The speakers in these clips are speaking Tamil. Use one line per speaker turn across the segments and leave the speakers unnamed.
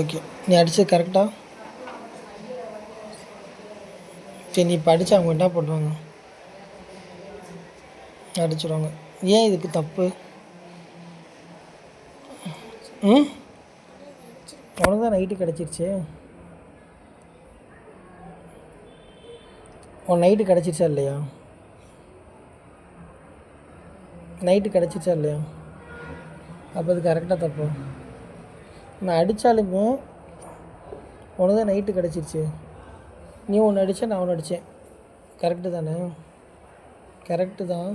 ஓகே, நீ அடித்தது கரெக்டா? சரி, நீ இப்போ அடித்தா அவங்க என்ன பண்ணுவாங்க? அடிச்சிடுவாங்க. ஏன் இதுக்கு தப்பு? உனக்கு தான் நைட்டு கிடச்சிருச்சு. உன் நைட்டு கிடச்சிருச்சா இல்லையா? நைட்டு கிடச்சிருச்சா இல்லையா? அப்போ அது கரெக்டாக தப்பு? நான் அடித்தாலுமே உனக்கு தான் நைட்டு கிடச்சிருச்சு. நீ ஒன்று அடித்த, நான் ஒன்று அடித்தேன். கரெக்டு தானே? கரெக்டு தான்.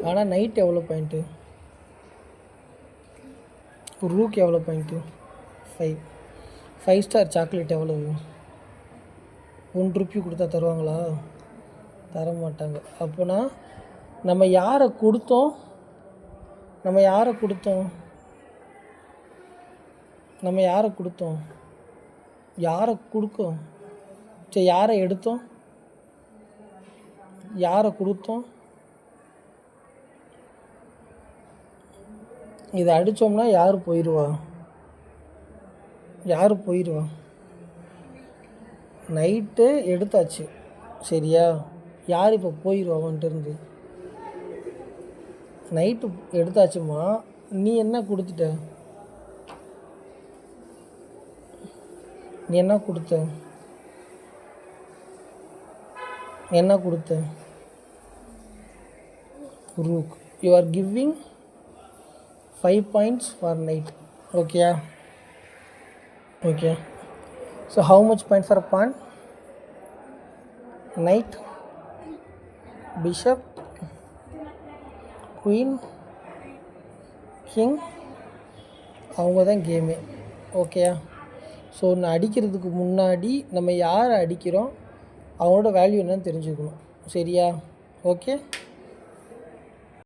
ஆனால் நைட்டு எவ்வளோ பாயிண்ட்டு? ரூக்கு எவ்வளோ பாயிண்ட்டு? 5. 5 ஸ்டார் சாக்லேட் எவ்வளவு? ₹1 கொடுத்தா தருவாங்களா? தர மாட்டாங்க. அப்போனா நம்ம யாரை கொடுத்தோம்? நம்ம யாரை கொடுத்தோம்? யாரை கொடுத்தோம்? சரி, யாரை எடுத்தோம்? யாரை கொடுத்தோம்? இதை அடித்தோம்னா யார் போயிடுவா? நைட்டு எடுத்தாச்சு, சரியா? யார் இப்போ போயிடுவா வந்துட்டு? நைட்டு எடுத்தாச்சுமா. நீ என்ன கொடுத்துட்ட? நீ என்ன கொடுத்த? Rook. You are giving 5 points for night. Okay. So how much point for a pawn? Knight, bishop, queen, king. அவங்க தான் கேமு. ஓகேயா? ஸோ நான் அடிக்கிறதுக்கு முன்னாடி நம்ம யாரை அடிக்கிறோம் அவங்களோட வேல்யூ என்னன்னு தெரிஞ்சுக்கணும், சரியா? ஓகே.